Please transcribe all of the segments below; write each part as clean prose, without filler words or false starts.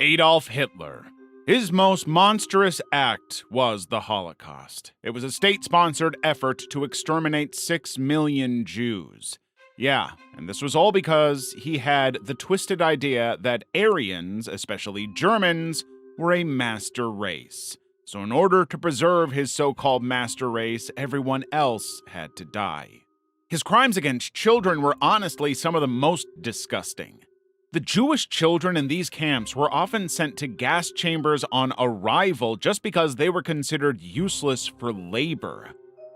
Adolf Hitler. His most monstrous act was the Holocaust. It was a state-sponsored effort to exterminate 6 million Jews. Yeah, and this was all because he had the twisted idea that Aryans, especially Germans, were a master race. So in order to preserve his so-called master race, everyone else had to die. His crimes against children were honestly some of the most disgusting. The Jewish children in these camps were often sent to gas chambers on arrival just because they were considered useless for labor.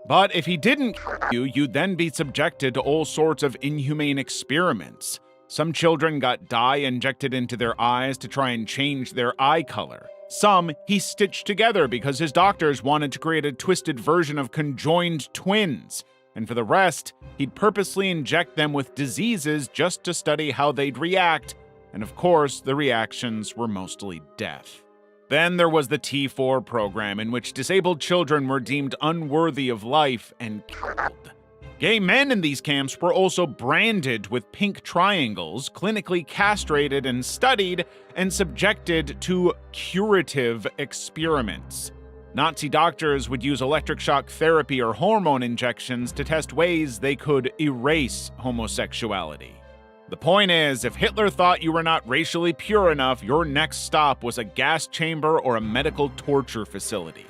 But if he didn't kill you, you'd then be subjected to all sorts of inhumane experiments. Some children got dye injected into their eyes to try and change their eye color. Some he stitched together because his doctors wanted to create a twisted version of conjoined twins. And for the rest, he'd purposely inject them with diseases just to study how they'd react, and of course, the reactions were mostly death. Then there was the T4 program, in which disabled children were deemed unworthy of life and killed. Gay men in these camps were also branded with pink triangles, clinically castrated and studied, and subjected to curative experiments. Nazi doctors would use electric shock therapy or hormone injections to test ways they could erase homosexuality. The point is, if Hitler thought you were not racially pure enough, your next stop was a gas chamber or a medical torture facility.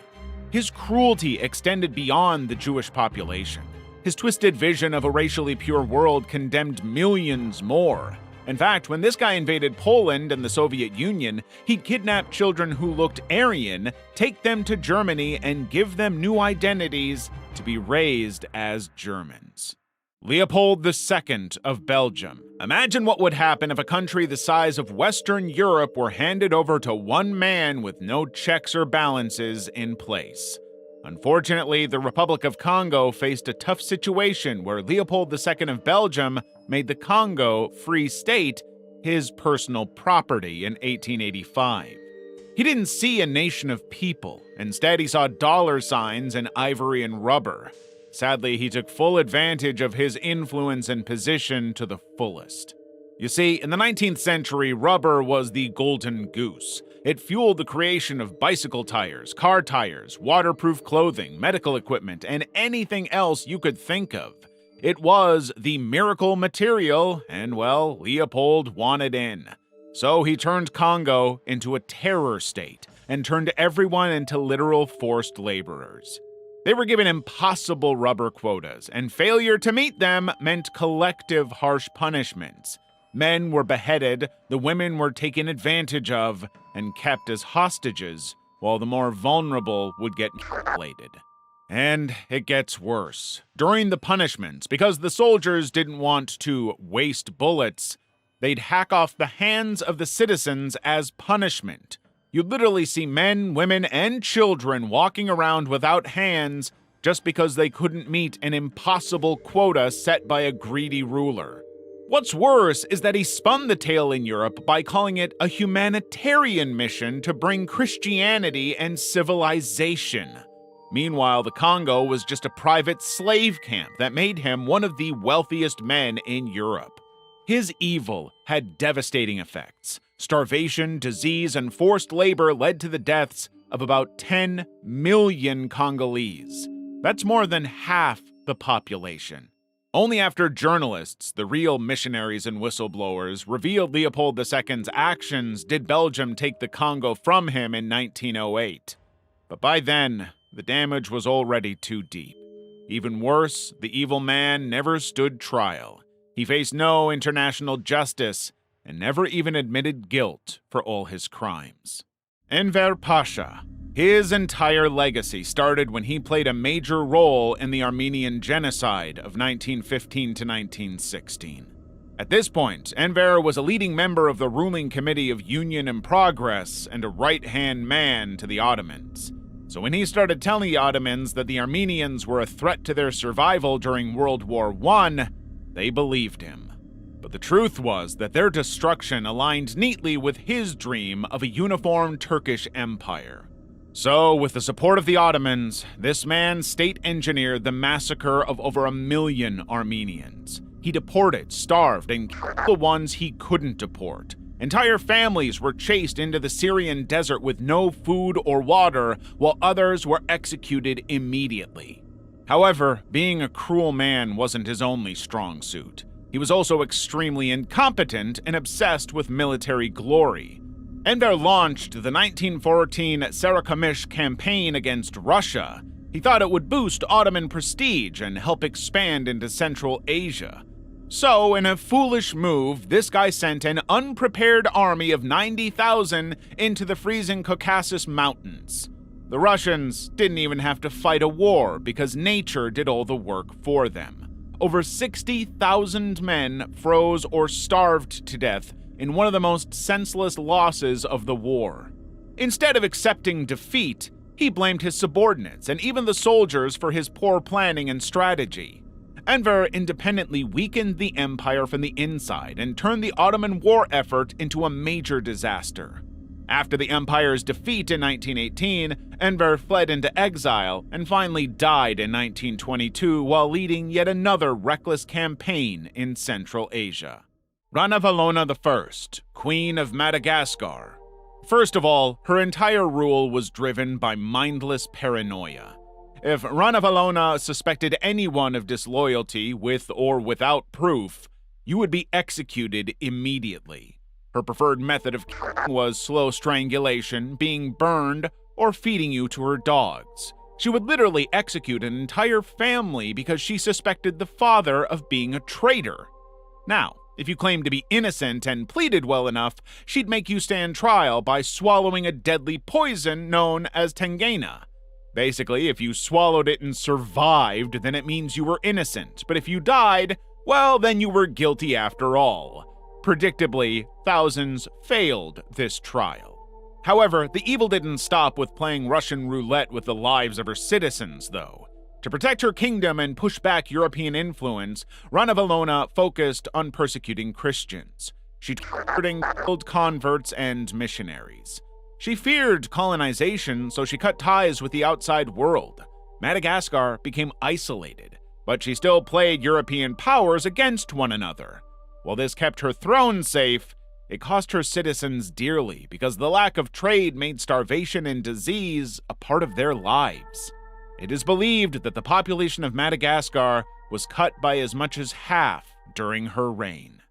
His cruelty extended beyond the Jewish population. His twisted vision of a racially pure world condemned millions more. In fact, when this guy invaded Poland and the Soviet Union, he'd kidnap children who looked Aryan, take them to Germany, and give them new identities to be raised as Germans. Leopold II of Belgium. Imagine what would happen if a country the size of Western Europe were handed over to one man with no checks or balances in place. Unfortunately, the Republic of Congo faced a tough situation where Leopold II of Belgium made the Congo Free State his personal property in 1885. He didn't see a nation of people. Instead, he saw dollar signs and ivory and rubber. Sadly, he took full advantage of his influence and position to the fullest. You see, in the 19th century, rubber was the golden goose. It fueled the creation of bicycle tires, car tires, waterproof clothing, medical equipment, and anything else you could think of. It was the miracle material, and well, Leopold wanted in. So he turned Congo into a terror state and turned everyone into literal forced laborers. They were given impossible rubber quotas, and failure to meet them meant collective harsh punishments. Men were beheaded, the women were taken advantage of and kept as hostages, while the more vulnerable would get mutilated. And it gets worse. During the punishments, because the soldiers didn't want to waste bullets, they'd hack off the hands of the citizens as punishment. You'd literally see men, women, and children walking around without hands just because they couldn't meet an impossible quota set by a greedy ruler. What's worse is that he spun the tale in Europe by calling it a humanitarian mission to bring Christianity and civilization. Meanwhile, the Congo was just a private slave camp that made him one of the wealthiest men in Europe. His evil had devastating effects. Starvation, disease, and forced labor led to the deaths of about 10 million Congolese. That's more than half the population. Only after journalists, the real missionaries and whistleblowers, revealed Leopold II's actions did Belgium take the Congo from him in 1908. But by then, the damage was already too deep. Even worse, the evil man never stood trial. He faced no international justice and never even admitted guilt for all his crimes. Enver Pasha. His entire legacy started when he played a major role in the Armenian genocide of 1915 to 1916. At this point, Enver was a leading member of the ruling committee of Union and Progress and a right-hand man to the Ottomans. So when he started telling the Ottomans that the Armenians were a threat to their survival during World War I, they believed him. But the truth was that their destruction aligned neatly with his dream of a uniform Turkish empire. So, with the support of the Ottomans, this man state-engineered the massacre of over 1 million Armenians. He deported, starved, and killed the ones he couldn't deport. Entire families were chased into the Syrian desert with no food or water, while others were executed immediately. However, being a cruel man wasn't his only strong suit. He was also extremely incompetent and obsessed with military glory. Enver launched the 1914 Sarıkamış campaign against Russia. He thought it would boost Ottoman prestige and help expand into Central Asia. So, in a foolish move, this guy sent an unprepared army of 90,000 into the freezing Caucasus Mountains. The Russians didn't even have to fight a war because nature did all the work for them. Over 60,000 men froze or starved to death in one of the most senseless losses of the war. Instead of accepting defeat, he blamed his subordinates and even the soldiers for his poor planning and strategy. Enver independently weakened the empire from the inside and turned the Ottoman war effort into a major disaster. After the empire's defeat in 1918, Enver fled into exile and finally died in 1922 while leading yet another reckless campaign in Central Asia. Ranavalona I, Queen of Madagascar. First of all, her entire rule was driven by mindless paranoia. If Ranavalona suspected anyone of disloyalty with or without proof, you would be executed immediately. Her preferred method of killing was slow strangulation, being burned, or feeding you to her dogs. She would literally execute an entire family because she suspected the father of being a traitor. Now, if you claimed to be innocent and pleaded well enough, she'd make you stand trial by swallowing a deadly poison known as tangana. Basically, if you swallowed it and survived, then it means you were innocent, but if you died, well, then you were guilty after all. Predictably, thousands failed this trial. However, the evil didn't stop with playing Russian roulette with the lives of her citizens, though. To protect her kingdom and push back European influence, Ranavalona focused on persecuting Christians. She tortured and killed converts and missionaries. She feared colonization, so she cut ties with the outside world. Madagascar became isolated, but she still played European powers against one another. While this kept her throne safe, it cost her citizens dearly because the lack of trade made starvation and disease a part of their lives. It is believed that the population of Madagascar was cut by as much as half during her reign.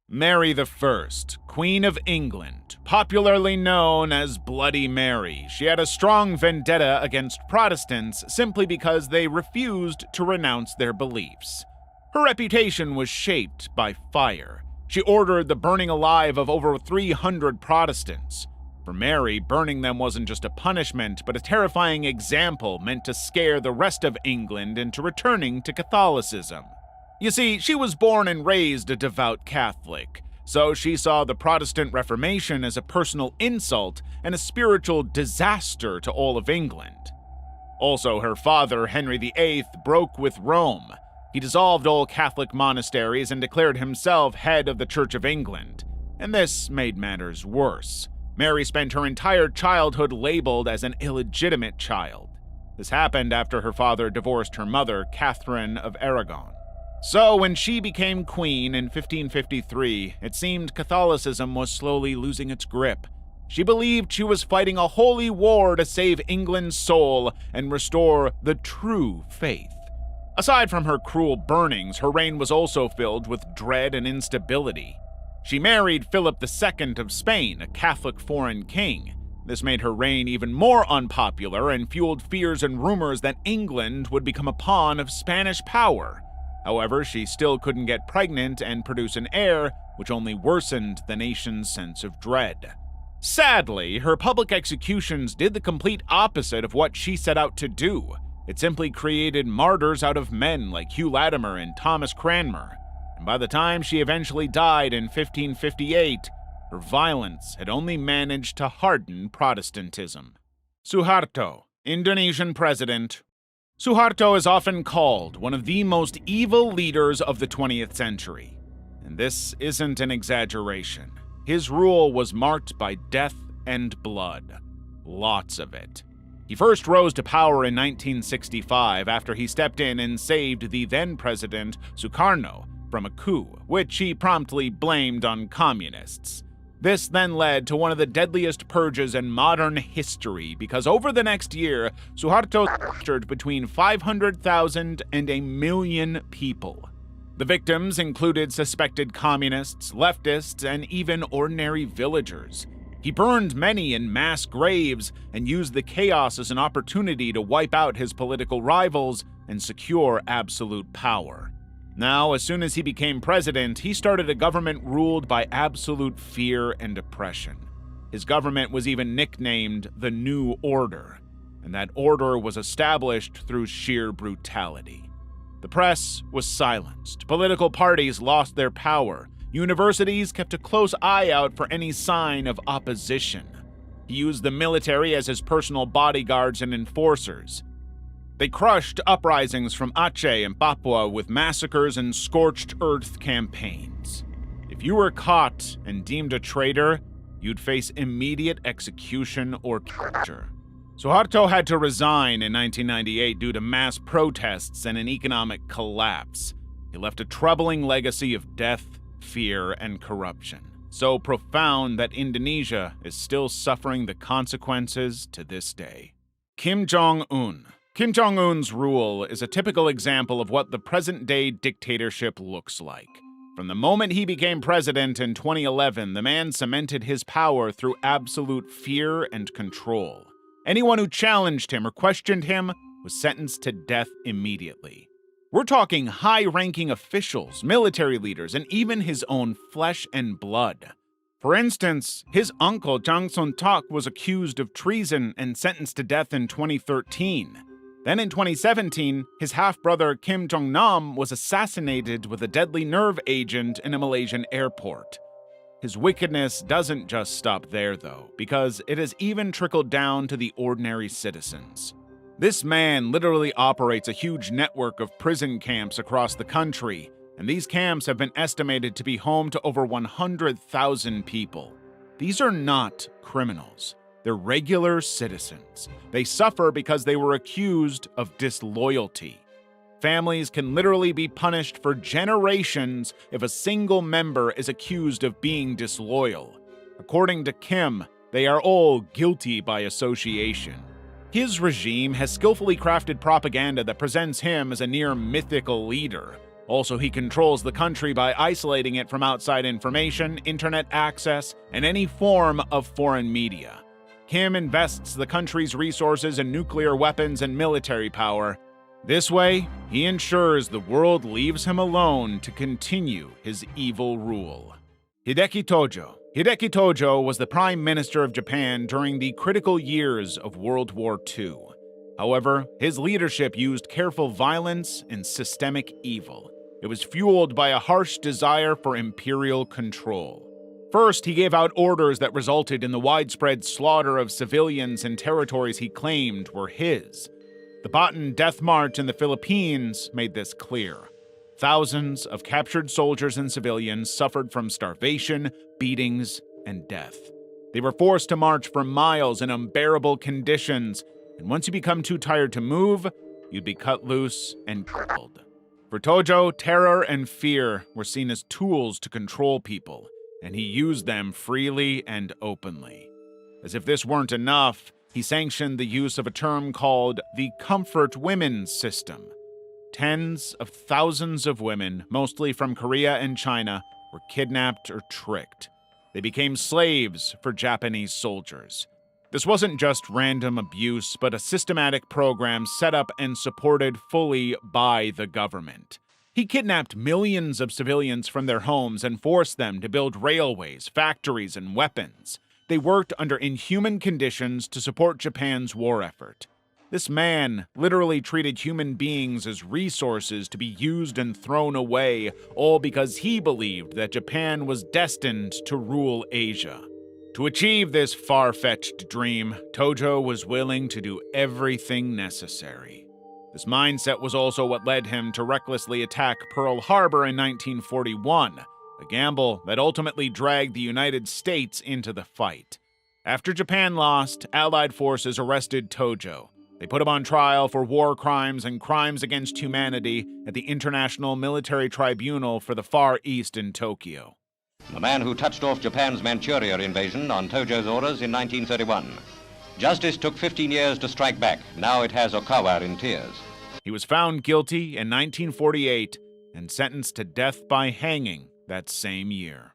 Mary I, Queen of England, popularly known as Bloody Mary. She had a strong vendetta against Protestants simply because they refused to renounce their beliefs. Her reputation was shaped by fire. She ordered the burning alive of over 300 Protestants. For Mary, burning them wasn't just a punishment, but a terrifying example meant to scare the rest of England into returning to Catholicism. You see, she was born and raised a devout Catholic, so she saw the Protestant Reformation as a personal insult and a spiritual disaster to all of England. Also, her father, Henry VIII, broke with Rome. He dissolved all Catholic monasteries and declared himself head of the Church of England, and this made matters worse. Mary spent her entire childhood labeled as an illegitimate child. This happened after her father divorced her mother, Catherine of Aragon. So when she became queen in 1553, it seemed Catholicism was slowly losing its grip. She believed she was fighting a holy war to save England's soul and restore the true faith. Aside from her cruel burnings, her reign was also filled with dread and instability. She married Philip II of Spain, a Catholic foreign king. This made her reign even more unpopular and fueled fears and rumors that England would become a pawn of Spanish power. However, she still couldn't get pregnant and produce an heir, which only worsened the nation's sense of dread. Sadly, her public executions did the complete opposite of what she set out to do. It simply created martyrs out of men like Hugh Latimer and Thomas Cranmer. And by the time she eventually died in 1558, her violence had only managed to harden Protestantism. Suharto, Indonesian president. Suharto is often called one of the most evil leaders of the 20th century. And this isn't an exaggeration. His rule was marked by death and blood. Lots of it. He first rose to power in 1965 after he stepped in and saved the then-president Sukarno from a coup, which he promptly blamed on communists. This then led to one of the deadliest purges in modern history because over the next year, Suharto tortured between 500,000 and 1 million people. The victims included suspected communists, leftists, and even ordinary villagers. He burned many in mass graves and used the chaos as an opportunity to wipe out his political rivals and secure absolute power. Now, as soon as he became president, he started a government ruled by absolute fear and oppression. His government was even nicknamed the New Order, and that order was established through sheer brutality. The press was silenced, political parties lost their power, universities kept a close eye out for any sign of opposition. He used the military as his personal bodyguards and enforcers. They crushed uprisings from Aceh and Papua with massacres and scorched earth campaigns. If you were caught and deemed a traitor, you'd face immediate execution or torture. Suharto had to resign in 1998 due to mass protests and an economic collapse. He left a troubling legacy of death, fear, and corruption, so profound that Indonesia is still suffering the consequences to this day. Kim Jong-un. Kim Jong-un's rule is a typical example of what the present-day dictatorship looks like. From the moment he became president in 2011, the man cemented his power through absolute fear and control. Anyone who challenged him or questioned him was sentenced to death immediately. We're talking high-ranking officials, military leaders, and even his own flesh and blood. For instance, his uncle Jang Son-tak was accused of treason and sentenced to death in 2013. Then in 2017, his half-brother Kim Jong-nam was assassinated with a deadly nerve agent in a Malaysian airport. His wickedness doesn't just stop there, though, because it has even trickled down to the ordinary citizens. This man literally operates a huge network of prison camps across the country, and these camps have been estimated to be home to over 100,000 people. These are not criminals. They're regular citizens. They suffer because they were accused of disloyalty. Families can literally be punished for generations if a single member is accused of being disloyal. According to Kim, they are all guilty by association. His regime has skillfully crafted propaganda that presents him as a near mythical leader. Also, he controls the country by isolating it from outside information, internet access, and any form of foreign media. Kim invests the country's resources in nuclear weapons and military power. This way, he ensures the world leaves him alone to continue his evil rule. Hideki Tojo. Hideki Tojo was the Prime Minister of Japan during the critical years of World War II. However, his leadership used careful violence and systemic evil. It was fueled by a harsh desire for imperial control. First, he gave out orders that resulted in the widespread slaughter of civilians in territories he claimed were his. The Bataan Death March in the Philippines made this clear. Thousands of captured soldiers and civilians suffered from starvation, beatings, and death. They were forced to march for miles in unbearable conditions, and once you become too tired to move, you'd be cut loose and killed. For Tojo, terror and fear were seen as tools to control people, and he used them freely and openly. As if this weren't enough, he sanctioned the use of a term called the comfort women system. Tens of thousands of women, mostly from Korea and China, were kidnapped or tricked. They became slaves for Japanese soldiers. This wasn't just random abuse, but a systematic program set up and supported fully by the government. He kidnapped millions of civilians from their homes and forced them to build railways, factories, and weapons. They worked under inhuman conditions to support Japan's war effort. This man literally treated human beings as resources to be used and thrown away, all because he believed that Japan was destined to rule Asia. To achieve this far-fetched dream, Tojo was willing to do everything necessary. This mindset was also what led him to recklessly attack Pearl Harbor in 1941, a gamble that ultimately dragged the United States into the fight. After Japan lost, Allied forces arrested Tojo. They put him on trial for war crimes and crimes against humanity at the International Military Tribunal for the Far East in Tokyo. the man who touched off Japan's Manchuria invasion on Tojo's orders in 1931. Justice took 15 years to strike back. Now it has Okawa in tears. He was found guilty in 1948 and sentenced to death by hanging that same year.